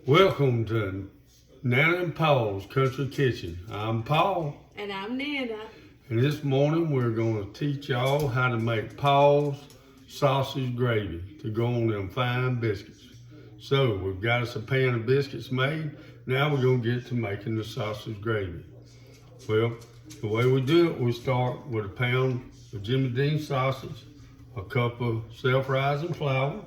Welcome to Nana and Paul's Country Kitchen. I'm Paul. And I'm Nana. And this morning we're going to teach y'all how to make Paul's sausage gravy to go on them fine biscuits. So we've got us a pan of biscuits made. Now we're going to get to making the sausage gravy. Well, the way we do it, we start with a pound of Jimmy Dean sausage, a cup of self-rising flour,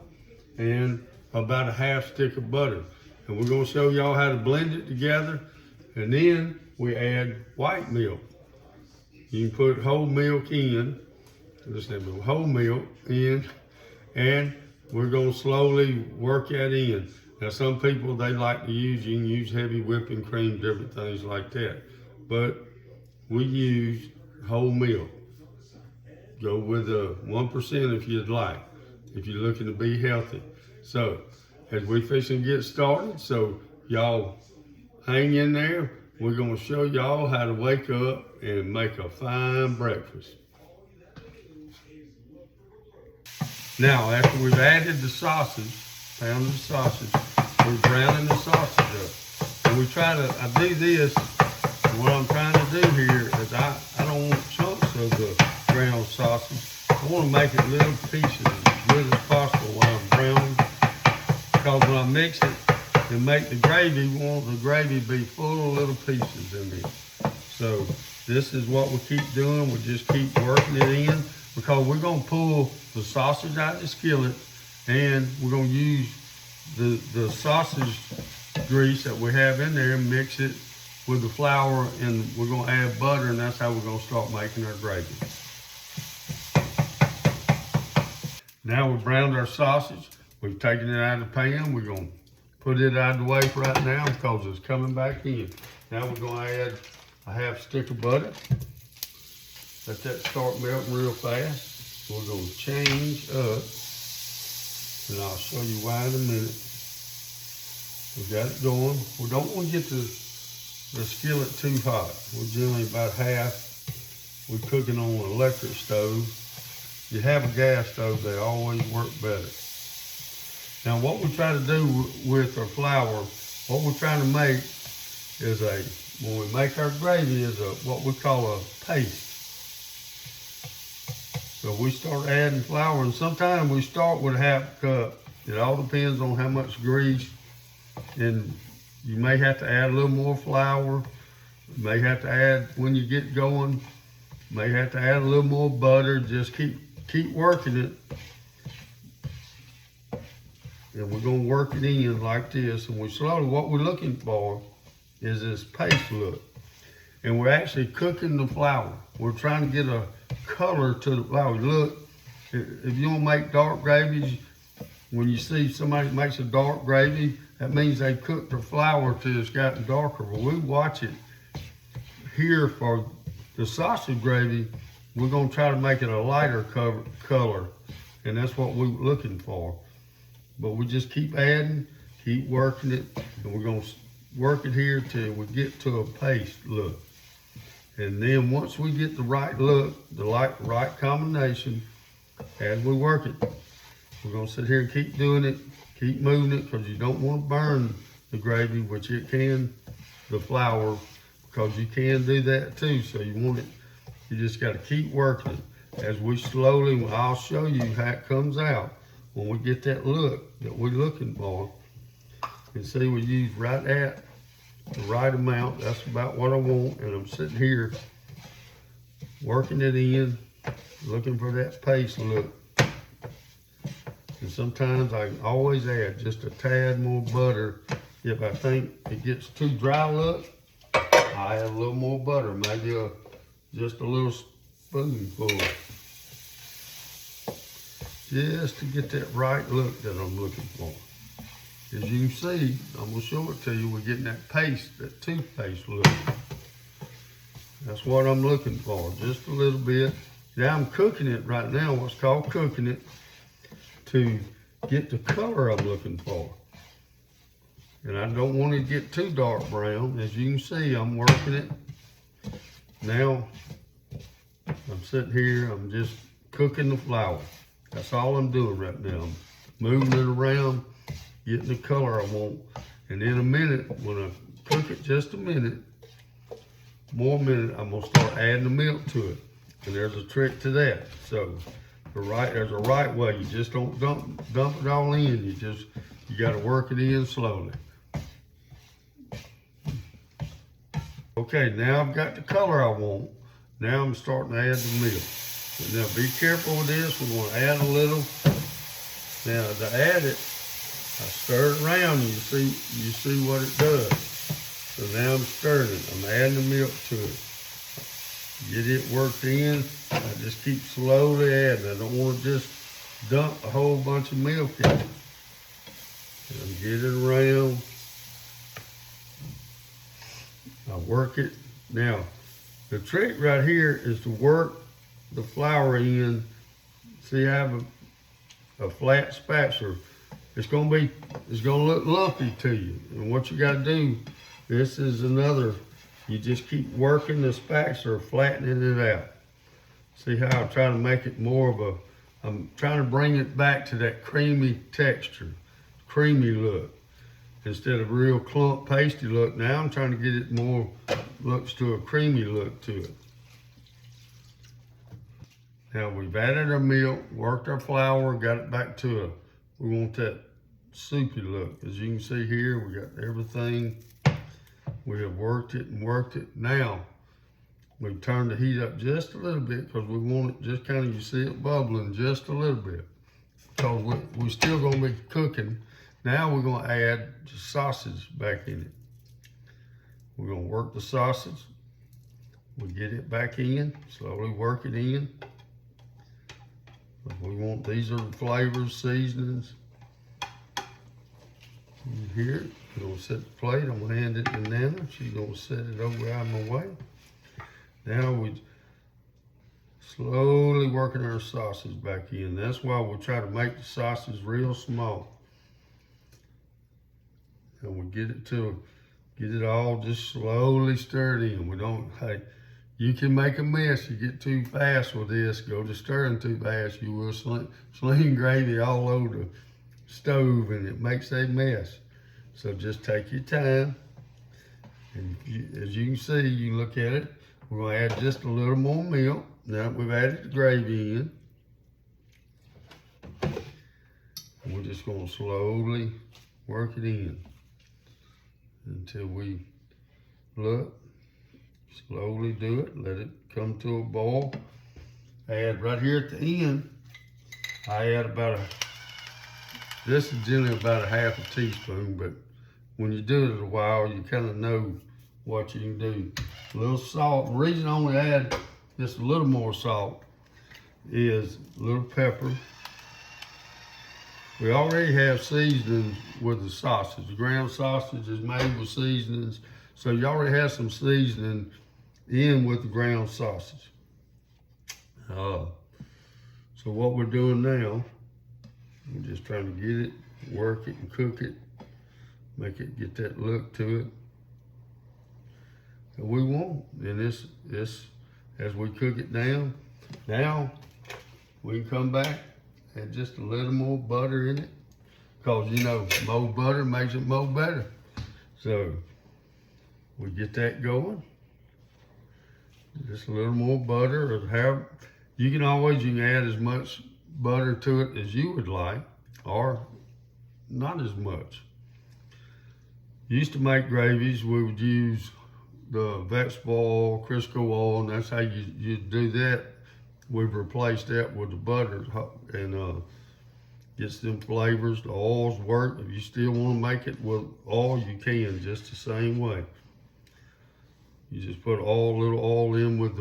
and about a half stick of butter. And we're going to show y'all how to blend it together. And then we add white milk. You can put whole milk in, whole milk in, and we're going to slowly work that in. Now some people, they like to use, you can use heavy whipping cream, different things like that. But we use whole milk. Go with a 1% if you'd like, if you're looking to be healthy. So, as we fixing to get started, so y'all hang in there. We're gonna show y'all how to wake up and make a fine breakfast. Now, after we've added the sausage, pound of sausage, we're browning the sausage up. And we try to, I do this, and what I'm trying to do here is I don't want chunks of the ground sausage. I want to make it little pieces as good as possible while I'm browning. Because when I mix it and make the gravy, we want the gravy to be full of little pieces in there. So this is what we keep doing. We just keep working it in because we're going to pull the sausage out of the skillet and we're going to use the sausage grease that we have in there and mix it with the flour, and we're going to add butter, and that's how we're going to start making our gravy. Now we've browned our sausage. We've taken it out of the pan. We're going to put it out of the way for right now because it's coming back in. Now we're going to add a half stick of butter. Let that start melting real fast. We're going to change up, and I'll show you why in a minute. We got it going. We don't want to get the skillet too hot. We're generally about half. We're cooking on an electric stove. If you have a gas stove, they always work better. Now what we try to do with our flour, what we're trying to make is when we make our gravy is what we call a paste. So we start adding flour, and sometimes we start with a half cup. It all depends on how much grease, and you may have to add a little more flour. You may have to add, when you get going, may have to add a little more butter. Just keep working it. And we're going to work it in like this. And what we're looking for is this paste look. And we're actually cooking the flour. We're trying to get a color to the flour. Look, if you want to make dark gravies, when you see somebody makes a dark gravy, that means they cooked the flour till it's gotten darker. Well, we watch it here for the sausage gravy. We're going to try to make it a lighter color. And that's what we're looking for. But we just keep adding, keep working it, and we're going to work it here till we get to a paste look. And then once we get the right look, the right combination, as we work it, we're going to sit here and keep doing it, keep moving it, because you don't want to burn the gravy, which it can, the flour, because you can do that too. So you just got to keep working it. As we slowly, I'll show you how it comes out. When we get that look that we're looking for, and see we use right at the right amount. That's about what I want. And I'm sitting here working it in, looking for that paste look. And sometimes I can always add just a tad more butter. If I think it gets too dry look, I add a little more butter, maybe just a little spoonful. Just to get that right look that I'm looking for. As you can see, I'm gonna show it to you, we're getting that paste, that toothpaste look. That's what I'm looking for, just a little bit. Now I'm cooking it right now, what's called cooking it, to get the color I'm looking for. And I don't want it to get too dark brown. As you can see, I'm working it. Now, I'm sitting here, I'm just cooking the flour. That's all I'm doing right now. I'm moving it around, getting the color I want. And in a minute, when I cook it just a minute, I'm gonna start adding the milk to it. And there's a trick to that. So there's a right way. You just don't dump it all in. You gotta work it in slowly. Okay, now I've got the color I want. Now I'm starting to add the milk. But now be careful with this. We're gonna add a little. Now to add it, I stir it around. You see what it does. So now I'm stirring it. I'm adding the milk to it. Get it worked in. I just keep slowly adding. I don't want to just dump a whole bunch of milk in it. And get it around. I work it. Now, the trick right here is to work the flour in. See, I have a flat spatula. It's gonna look lumpy to you. And what you gotta do, this is another, you just keep working the spatula, flattening it out. See how I'm trying to make it more of I'm trying to bring it back to that creamy texture, creamy look. Instead of real clump pasty look, now I'm trying to get it more, looks to a creamy look to it. Now we've added our milk, worked our flour, got it back to we want that soupy look. As you can see here, we got everything. We have worked it and worked it. Now, we've turned the heat up just a little bit because we want it just kind of, you see it bubbling just a little bit. Because we're still gonna be cooking. Now we're gonna add the sausage back in it. We're gonna work the sausage. We get it back in, slowly work it in. We want, these are the flavors, seasonings. And here, we're gonna set the plate. I'm gonna hand it to Nana. She's gonna set it over out of my way. Now we slowly working our sausage back in. That's why we try to make the sausage real small. And we get it all just slowly stirred in. We don't, hey, you can make a mess. You get too fast with this, go to stirring too fast, you will sling gravy all over the stove and it makes a mess. So just take your time. And as you can see, you look at it, we're gonna add just a little more milk. Now that we've added the gravy in. And we're just gonna slowly work it in until we look. Slowly do it, let it come to a boil. Add right here at the end, I add this is generally about a half a teaspoon, but when you do it a while, you kind of know what you can do. A little salt. The reason I only add just a little more salt is a little pepper. We already have seasonings with the sausage. The ground sausage is made with seasonings, so you already have some seasoning in with the ground sausage. So what we're doing now, we're just trying to get it, work it and cook it, make it get that look to it that we want. And this, as we cook it down, now we can come back, add just a little more butter in it, because you know, more butter makes it more better. So we get that going. Just a little more butter, or you can add as much butter to it as you would like, or not as much. Used to make gravies, we would use the vegetable oil, Crisco oil, and that's how you do that. We've replaced that with the butter and gets them flavors. The oils work. If you still want to make it with oil, you can, just the same way. You just put a little oil in with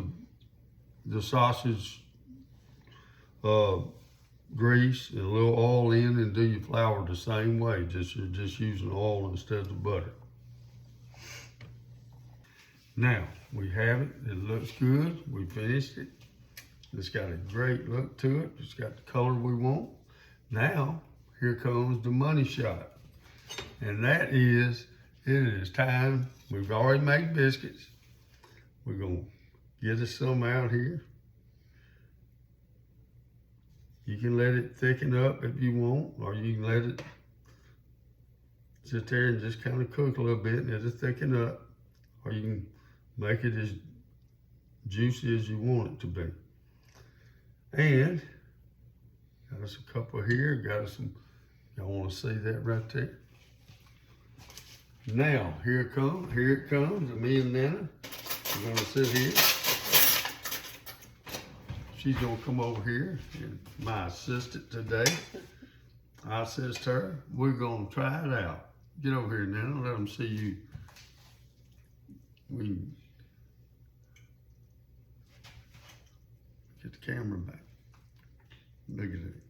the sausage grease and a little oil in, and do your flour the same way. You're just using oil instead of butter. Now we have it. It looks good. We finished it. It's got a great look to it. It's got the color we want. Now here comes the money shot, and that is, it is time. We've already made biscuits. We're gonna get us some out here. You can let it thicken up if you want, or you can let it sit there and just kind of cook a little bit and it'll thicken up, or you can make it as juicy as you want it to be. And got us a couple here, got us some, y'all want to see that right there? Now, here it comes, me and Nana, we're gonna sit here. She's gonna come over here, and my assistant today. I says to her, we're gonna try it out. Get over here, Nana, let them see you. We get the camera back. Look at it.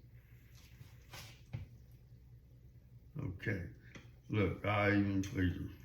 Okay, look, I even please her.